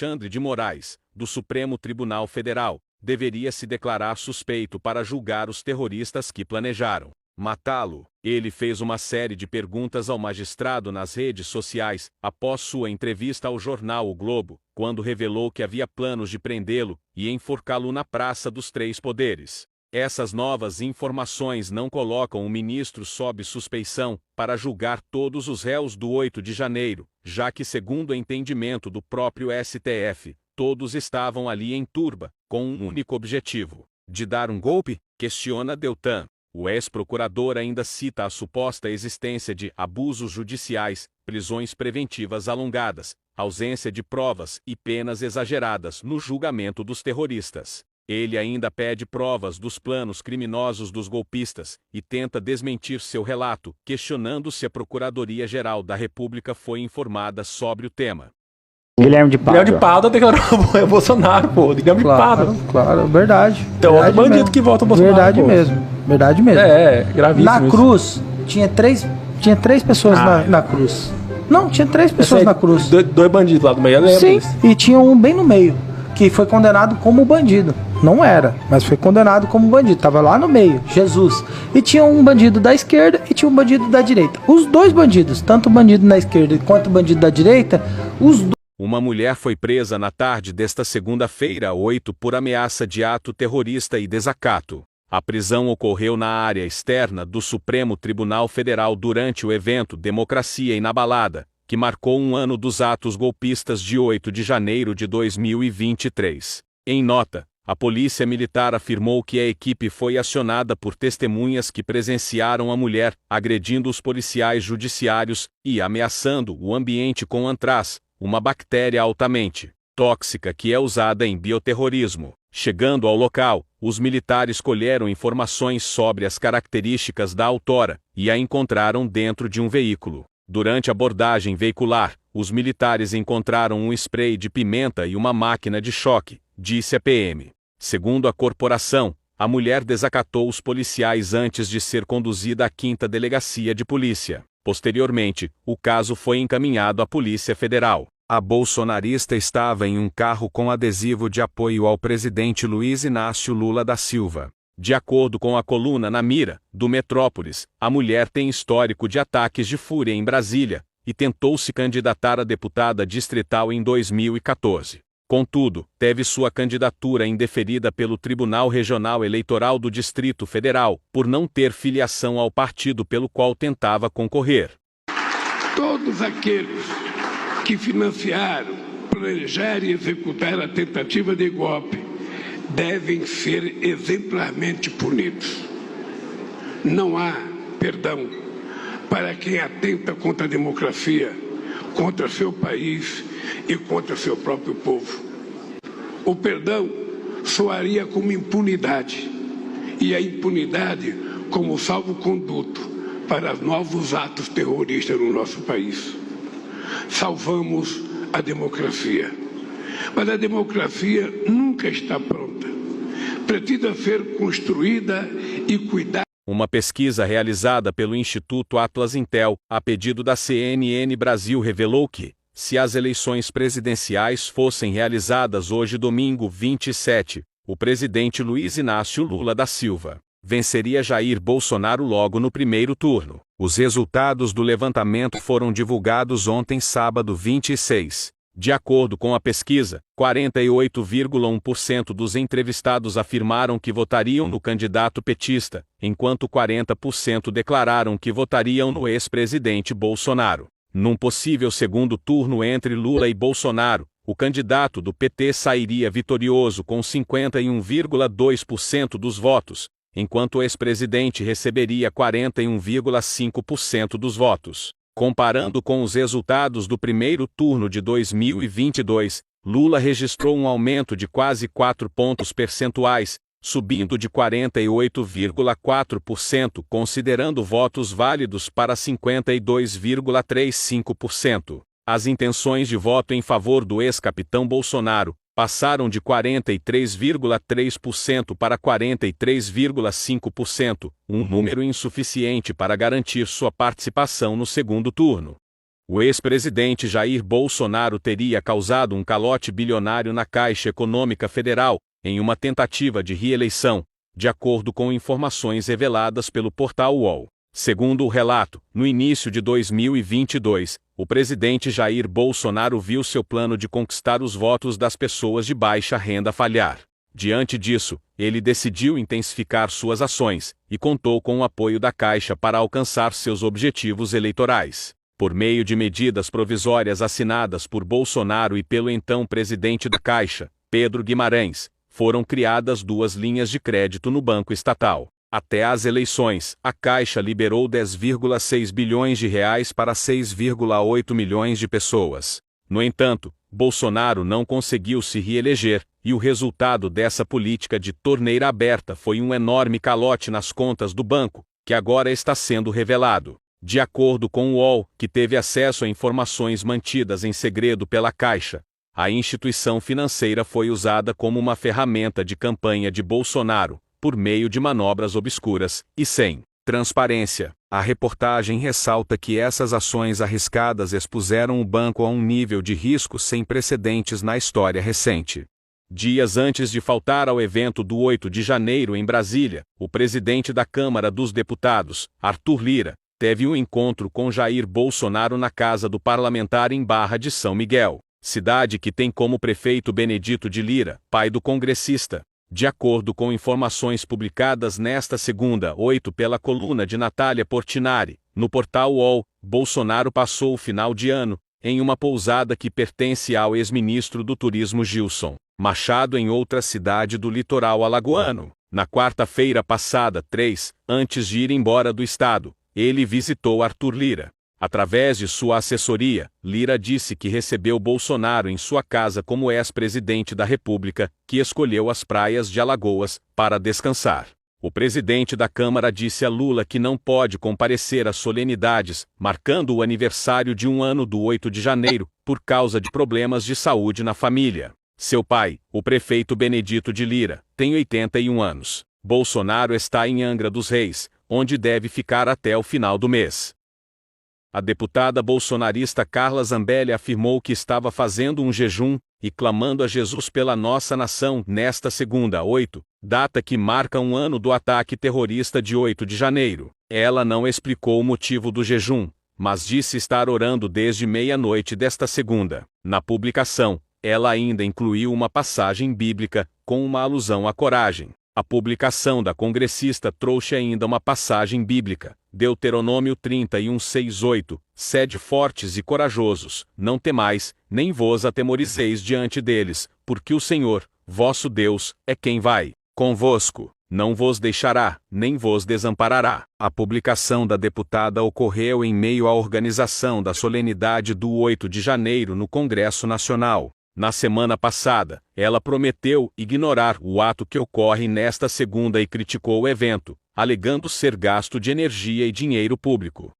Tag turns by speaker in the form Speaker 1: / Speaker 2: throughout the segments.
Speaker 1: Alexandre de Moraes, do Supremo Tribunal Federal, deveria se declarar suspeito para julgar os terroristas que planejaram matá-lo. Ele fez uma série de perguntas ao magistrado nas redes sociais, após sua entrevista ao jornal O Globo, quando revelou que havia planos de prendê-lo e enforcá-lo na Praça dos Três Poderes. Essas novas informações não colocam o ministro sob suspeição para julgar todos os réus do 8 de janeiro, já que, segundo o entendimento do próprio STF, todos estavam ali em turba, com um único objetivo: de dar um golpe? Questiona Deltan. O ex-procurador ainda cita a suposta existência de abusos judiciais, prisões preventivas alongadas, ausência de provas e penas exageradas no julgamento dos terroristas. Ele ainda pede provas dos planos criminosos dos golpistas e tenta desmentir seu relato, questionando se a Procuradoria-Geral da República foi informada sobre o tema.
Speaker 2: Guilherme de Pádua.
Speaker 3: Guilherme de Pádua declarou Bolsonaro, pô. Guilherme de Pádua.
Speaker 2: Claro, verdade.
Speaker 3: Então,
Speaker 2: verdade
Speaker 3: outro bandido
Speaker 2: mesmo.
Speaker 3: que vota o Bolsonaro.
Speaker 2: Verdade
Speaker 3: pô.
Speaker 2: mesmo. Verdade mesmo.
Speaker 3: Gravíssimo.
Speaker 2: Na
Speaker 3: isso.
Speaker 2: cruz, tinha três pessoas na cruz. Não, tinha três pessoas na cruz.
Speaker 3: Dois bandidos lá do meio, eu lembro.
Speaker 2: Sim,
Speaker 3: disso.
Speaker 2: e tinha um bem no meio, que foi condenado como bandido. Não era, mas foi condenado como bandido. Tava lá no meio, Jesus. E tinha um bandido da esquerda e tinha um bandido da direita. Os dois bandidos, tanto o bandido da esquerda quanto o bandido da direita, os dois.
Speaker 1: Uma mulher foi presa na tarde desta segunda-feira, 8, por ameaça de ato terrorista e desacato. A prisão ocorreu na área externa do Supremo Tribunal Federal durante o evento Democracia Inabalada, que marcou um ano dos atos golpistas de 8 de janeiro de 2023. Em nota, a Polícia Militar afirmou que a equipe foi acionada por testemunhas que presenciaram a mulher agredindo os policiais judiciários e ameaçando o ambiente com antraz, uma bactéria altamente tóxica que é usada em bioterrorismo. Chegando ao local, os militares colheram informações sobre as características da autora e a encontraram dentro de um veículo. Durante a abordagem veicular, os militares encontraram um spray de pimenta e uma máquina de choque, disse a PM. Segundo a corporação, a mulher desacatou os policiais antes de ser conduzida à 5ª Delegacia de Polícia. Posteriormente, o caso foi encaminhado à Polícia Federal. A bolsonarista estava em um carro com adesivo de apoio ao presidente Luiz Inácio Lula da Silva. De acordo com a coluna Na Mira, do Metrópolis, a mulher tem histórico de ataques de fúria em Brasília e tentou se candidatar a deputada distrital em 2014. Contudo, teve sua candidatura indeferida pelo Tribunal Regional Eleitoral do Distrito Federal, por não ter filiação ao partido pelo qual tentava concorrer.
Speaker 4: Todos aqueles que financiaram, planejaram e executaram a tentativa de golpe devem ser exemplarmente punidos. Não há perdão para quem atenta contra a democracia, contra seu país e contra seu próprio povo. O perdão soaria como impunidade, e a impunidade como salvo-conduto para novos atos terroristas no nosso país. Salvamos a democracia, mas a democracia nunca está pronta. Precisa ser construída e cuidada.
Speaker 1: Uma pesquisa realizada pelo Instituto Atlas Intel, a pedido da CNN Brasil, revelou que, se as eleições presidenciais fossem realizadas hoje, domingo 27, o presidente Luiz Inácio Lula da Silva venceria Jair Bolsonaro logo no primeiro turno. Os resultados do levantamento foram divulgados ontem, sábado 26. De acordo com a pesquisa, 48,1% dos entrevistados afirmaram que votariam no candidato petista, enquanto 40% declararam que votariam no ex-presidente Bolsonaro. Num possível segundo turno entre Lula e Bolsonaro, o candidato do PT sairia vitorioso com 51,2% dos votos, enquanto o ex-presidente receberia 41,5% dos votos. Comparando com os resultados do primeiro turno de 2022, Lula registrou um aumento de quase 4 pontos percentuais, subindo de 48,4%, considerando votos válidos, para 52,35%. As intenções de voto em favor do ex-capitão Bolsonaro passaram de 43,3% para 43,5%, um número insuficiente para garantir sua participação no segundo turno. O ex-presidente Jair Bolsonaro teria causado um calote bilionário na Caixa Econômica Federal, em uma tentativa de reeleição, de acordo com informações reveladas pelo portal UOL. Segundo o relato, no início de 2022, o presidente Jair Bolsonaro viu seu plano de conquistar os votos das pessoas de baixa renda falhar. Diante disso, ele decidiu intensificar suas ações e contou com o apoio da Caixa para alcançar seus objetivos eleitorais. Por meio de medidas provisórias assinadas por Bolsonaro e pelo então presidente da Caixa, Pedro Guimarães, foram criadas 2 linhas de crédito no Banco Estatal. Até as eleições, a Caixa liberou 10,6 bilhões de reais para 6,8 milhões de pessoas. No entanto, Bolsonaro não conseguiu se reeleger, e o resultado dessa política de torneira aberta foi um enorme calote nas contas do banco, que agora está sendo revelado. De acordo com o UOL, que teve acesso a informações mantidas em segredo pela Caixa, a instituição financeira foi usada como uma ferramenta de campanha de Bolsonaro, por meio de manobras obscuras e sem transparência. A reportagem ressalta que essas ações arriscadas expuseram o banco a um nível de risco sem precedentes na história recente. Dias antes de faltar ao evento do 8 de janeiro em Brasília, o presidente da Câmara dos Deputados, Arthur Lira, teve um encontro com Jair Bolsonaro na casa do parlamentar em Barra de São Miguel, cidade que tem como prefeito Benedito de Lira, pai do congressista. De acordo com informações publicadas nesta segunda, 8 pela coluna de Natália Portinari, no portal UOL, Bolsonaro passou o final de ano em uma pousada que pertence ao ex-ministro do Turismo Gilson Machado em outra cidade do litoral alagoano. Na quarta-feira passada, 3, antes de ir embora do estado, ele visitou Arthur Lira. Através de sua assessoria, Lira disse que recebeu Bolsonaro em sua casa como ex-presidente da República, que escolheu as praias de Alagoas para descansar. O presidente da Câmara disse a Lula que não pode comparecer às solenidades, marcando o aniversário de 1 ano do 8 de janeiro, por causa de problemas de saúde na família. Seu pai, o prefeito Benedito de Lira, tem 81 anos. Bolsonaro está em Angra dos Reis, onde deve ficar até o final do mês. A deputada bolsonarista Carla Zambelli afirmou que estava fazendo um jejum e clamando a Jesus pela nossa nação nesta segunda, 8, data que marca 1 ano do ataque terrorista de 8 de janeiro. Ela não explicou o motivo do jejum, mas disse estar orando desde meia-noite desta segunda. Na publicação, ela ainda incluiu uma passagem bíblica com uma alusão à coragem. A publicação da congressista trouxe ainda uma passagem bíblica, Deuteronômio 31:6-8, sede fortes e corajosos, não temais, nem vos atemorizeis diante deles, porque o Senhor, vosso Deus, é quem vai convosco, não vos deixará, nem vos desamparará. A publicação da deputada ocorreu em meio à organização da solenidade do 8 de janeiro no Congresso Nacional. Na semana passada, ela prometeu ignorar o ato que ocorre nesta segunda e criticou o evento, alegando ser gasto de energia e dinheiro público.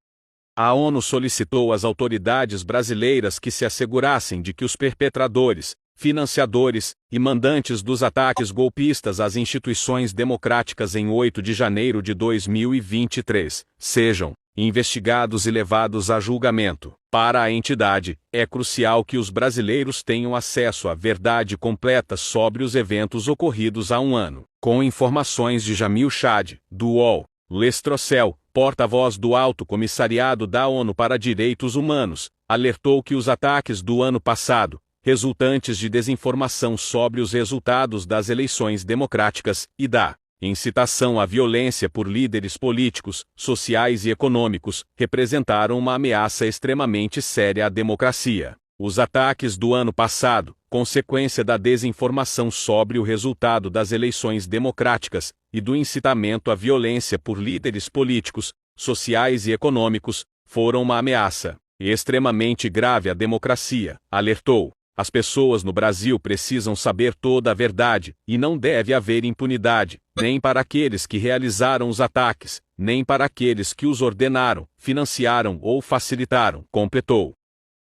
Speaker 1: A ONU solicitou às autoridades brasileiras que se assegurassem de que os perpetradores, financiadores e mandantes dos ataques golpistas às instituições democráticas em 8 de janeiro de 2023 sejam investigados e levados a julgamento. Para a entidade, é crucial que os brasileiros tenham acesso à verdade completa sobre os eventos ocorridos há 1 ano. Com informações de Jamil Chad, do UOL, Lestrocel, porta-voz do Alto Comissariado da ONU para Direitos Humanos, alertou que os ataques do ano passado, resultantes de desinformação sobre os resultados das eleições democráticas e da incitação à violência por líderes políticos, sociais e econômicos, representaram uma ameaça extremamente séria à democracia. Os ataques do ano passado, consequência da desinformação sobre o resultado das eleições democráticas e do incitamento à violência por líderes políticos, sociais e econômicos, foram uma ameaça extremamente grave à democracia, alertou. As pessoas no Brasil precisam saber toda a verdade, e não deve haver impunidade, nem para aqueles que realizaram os ataques, nem para aqueles que os ordenaram, financiaram ou facilitaram, completou.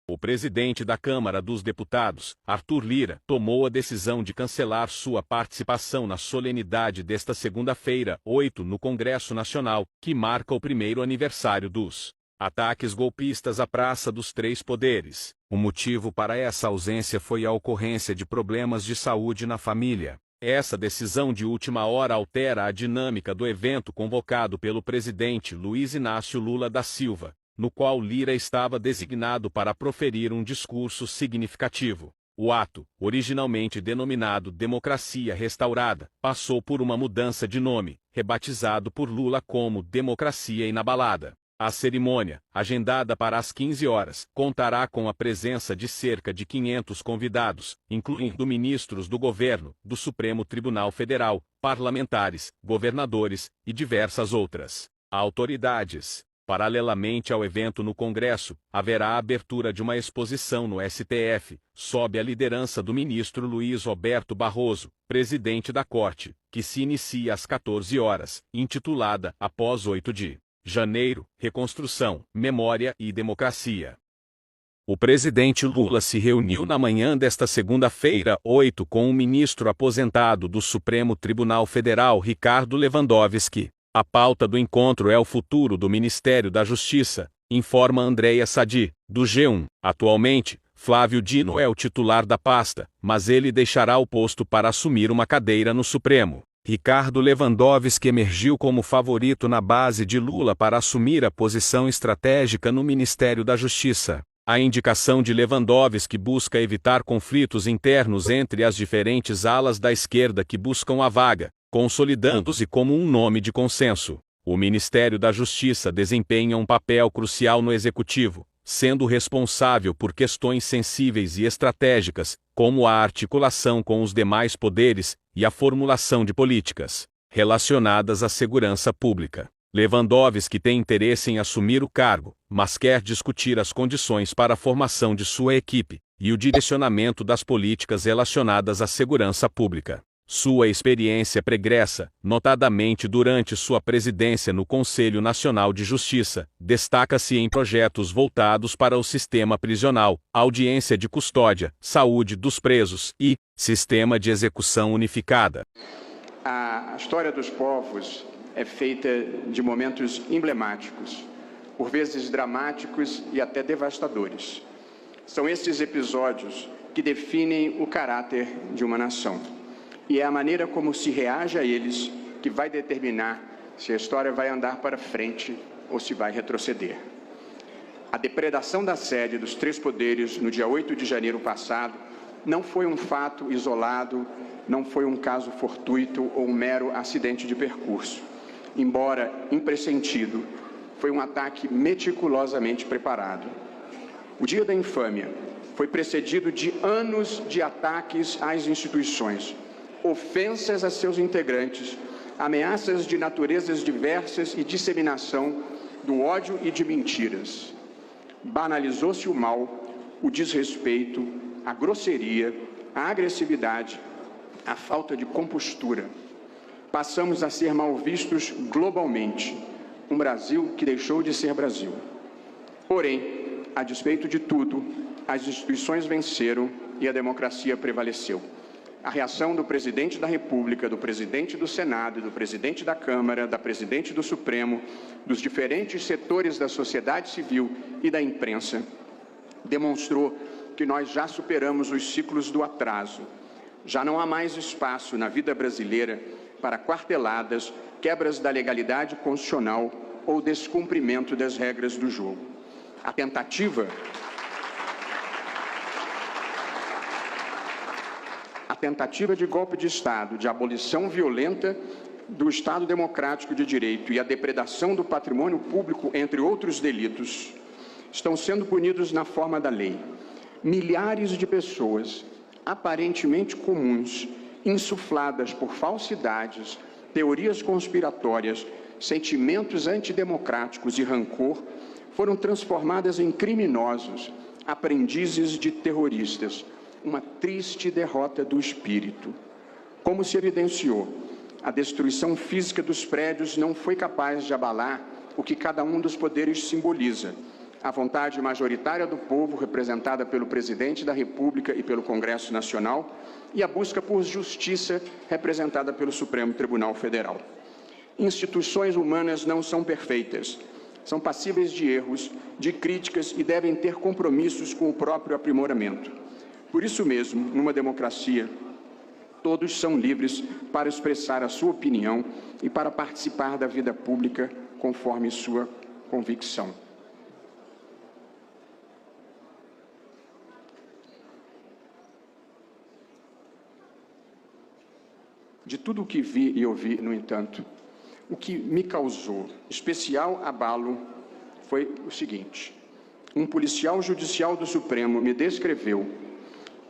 Speaker 1: O presidente da Câmara dos Deputados, Arthur Lira, tomou a decisão de cancelar sua participação na solenidade desta segunda-feira, 8, no Congresso Nacional, que marca o primeiro aniversário dos Ataques golpistas à Praça dos Três Poderes. O motivo para essa ausência foi a ocorrência de problemas de saúde na família. Essa decisão de última hora altera a dinâmica do evento convocado pelo presidente Luiz Inácio Lula da Silva, no qual Lira estava designado para proferir um discurso significativo. O ato, originalmente denominado Democracia Restaurada, passou por uma mudança de nome, rebatizado por Lula como Democracia Inabalada. A cerimônia, agendada para as 15 horas, contará com a presença de cerca de 500 convidados, incluindo ministros do governo, do Supremo Tribunal Federal, parlamentares, governadores e diversas outras autoridades. Paralelamente ao evento no Congresso, haverá a abertura de uma exposição no STF, sob a liderança do ministro Luiz Roberto Barroso, presidente da Corte, que se inicia às 14 horas, intitulada Após 8 de Janeiro, Reconstrução, Memória e Democracia. O presidente Lula se reuniu na manhã desta segunda-feira, 8, com o ministro aposentado do Supremo Tribunal Federal, Ricardo Lewandowski. A pauta do encontro é o futuro do Ministério da Justiça, informa Andréia Sadi, do G1. Atualmente, Flávio Dino é o titular da pasta, mas ele deixará o posto para assumir uma cadeira no Supremo. Ricardo Lewandowski emergiu como favorito na base de Lula para assumir a posição estratégica no Ministério da Justiça. A indicação de Lewandowski busca evitar conflitos internos entre as diferentes alas da esquerda que buscam a vaga, consolidando-se como um nome de consenso. O Ministério da Justiça desempenha um papel crucial no Executivo, sendo responsável por questões sensíveis e estratégicas, como a articulação com os demais poderes e a formulação de políticas relacionadas à segurança pública. Lewandowski tem interesse em assumir o cargo, mas quer discutir as condições para a formação de sua equipe e o direcionamento das políticas relacionadas à segurança pública. Sua experiência pregressa, notadamente durante sua presidência no Conselho Nacional de Justiça, destaca-se em projetos voltados para o sistema prisional, audiência de custódia, saúde dos presos e sistema de execução unificada.
Speaker 5: A história dos povos é feita de momentos emblemáticos, por vezes dramáticos e até devastadores. São esses episódios que definem o caráter de uma nação. E é a maneira como se reage a eles que vai determinar se a história vai andar para frente ou se vai retroceder. A depredação da sede dos três poderes no dia 8 de janeiro passado não foi um fato isolado, não foi um caso fortuito ou um mero acidente de percurso. Embora impressentido, foi um ataque meticulosamente preparado. O dia da infâmia foi precedido de anos de ataques às instituições, ofensas a seus integrantes, ameaças de naturezas diversas e disseminação do ódio e de mentiras. Banalizou-se o mal, o desrespeito, a grosseria, a agressividade, a falta de compostura. Passamos a ser mal vistos globalmente, um Brasil que deixou de ser Brasil. Porém, a despeito de tudo, as instituições venceram e a democracia prevaleceu. A reação do presidente da República, do presidente do Senado, do presidente da Câmara, da presidente do Supremo, dos diferentes setores da sociedade civil e da imprensa, demonstrou que nós já superamos os ciclos do atraso. Já não há mais espaço na vida brasileira para quarteladas, quebras da legalidade constitucional ou descumprimento das regras do jogo. A tentativa de golpe de Estado, de abolição violenta do Estado democrático de direito e a depredação do patrimônio público, entre outros delitos, estão sendo punidos na forma da lei. Milhares de pessoas, aparentemente comuns, insufladas por falsidades, teorias conspiratórias, sentimentos antidemocráticos e rancor, foram transformadas em criminosos, aprendizes de terroristas. Uma triste derrota do espírito. Como se evidenciou, a destruição física dos prédios não foi capaz de abalar o que cada um dos poderes simboliza: a vontade majoritária do povo, representada pelo presidente da República e pelo Congresso Nacional, e a busca por justiça, representada pelo Supremo Tribunal Federal. Instituições humanas não são perfeitas, são passíveis de erros, de críticas e devem ter compromissos com o próprio aprimoramento. Por isso mesmo, numa democracia, todos são livres para expressar a sua opinião e para participar da vida pública conforme sua convicção. De tudo o que vi e ouvi, no entanto, o que me causou especial abalo foi o seguinte: um policial judicial do Supremo me descreveu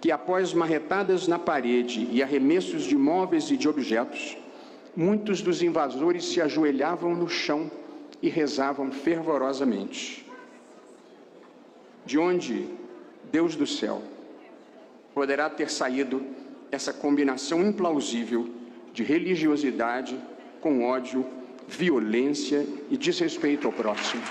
Speaker 5: que, após marretadas na parede e arremessos de móveis e de objetos, muitos dos invasores se ajoelhavam no chão e rezavam fervorosamente. De onde, Deus do céu, poderá ter saído essa combinação implausível de religiosidade com ódio, violência e desrespeito ao próximo?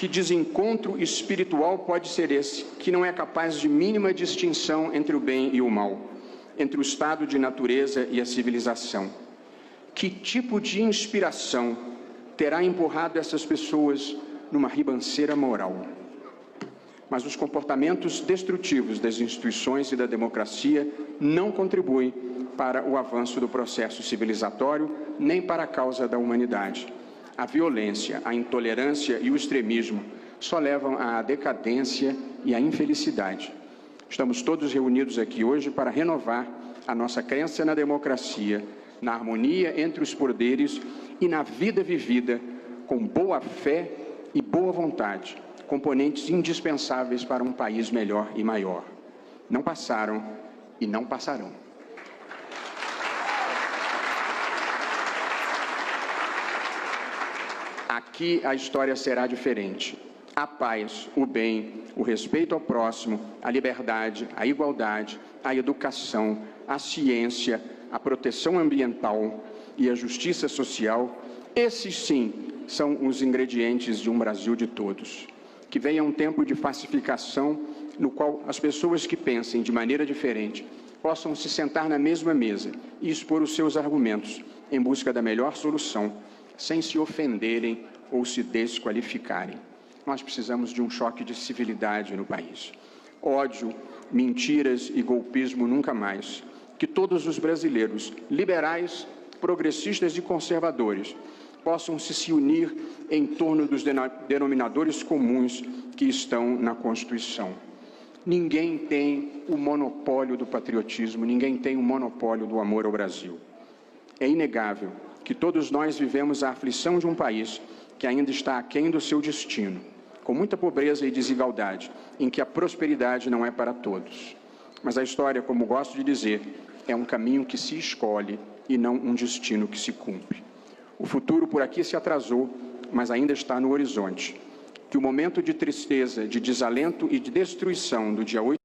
Speaker 5: Que desencontro espiritual pode ser esse, que não é capaz de mínima distinção entre o bem e o mal, entre o estado de natureza e a civilização? Que tipo de inspiração terá empurrado essas pessoas numa ribanceira moral? Mas os comportamentos destrutivos das instituições e da democracia não contribuem para o avanço do processo civilizatório, nem para a causa da humanidade. A violência, a intolerância e o extremismo só levam à decadência e à infelicidade. Estamos todos reunidos aqui hoje para renovar a nossa crença na democracia, na harmonia entre os poderes e na vida vivida com boa fé e boa vontade, componentes indispensáveis para um país melhor e maior. Não passaram e não passarão. Aqui a história será diferente. A paz, o bem, o respeito ao próximo, a liberdade, a igualdade, a educação, a ciência, a proteção ambiental e a justiça social, esses sim são os ingredientes de um Brasil de todos. Que venha um tempo de pacificação no qual as pessoas que pensem de maneira diferente possam se sentar na mesma mesa e expor os seus argumentos em busca da melhor solução, sem se ofenderem ou se desqualificarem. Nós precisamos de um choque de civilidade no país. Ódio, mentiras e golpismo nunca mais. Que todos os brasileiros, liberais, progressistas e conservadores, possam se unir em torno dos denominadores comuns que estão na Constituição. Ninguém tem o monopólio do patriotismo, ninguém tem o monopólio do amor ao Brasil. É inegável que todos nós vivemos a aflição de um país que ainda está aquém do seu destino, com muita pobreza e desigualdade, em que a prosperidade não é para todos. Mas a história, como gosto de dizer, é um caminho que se escolhe e não um destino que se cumpre. O futuro por aqui se atrasou, mas ainda está no horizonte. Que o momento de tristeza, de desalento e de destruição do dia 8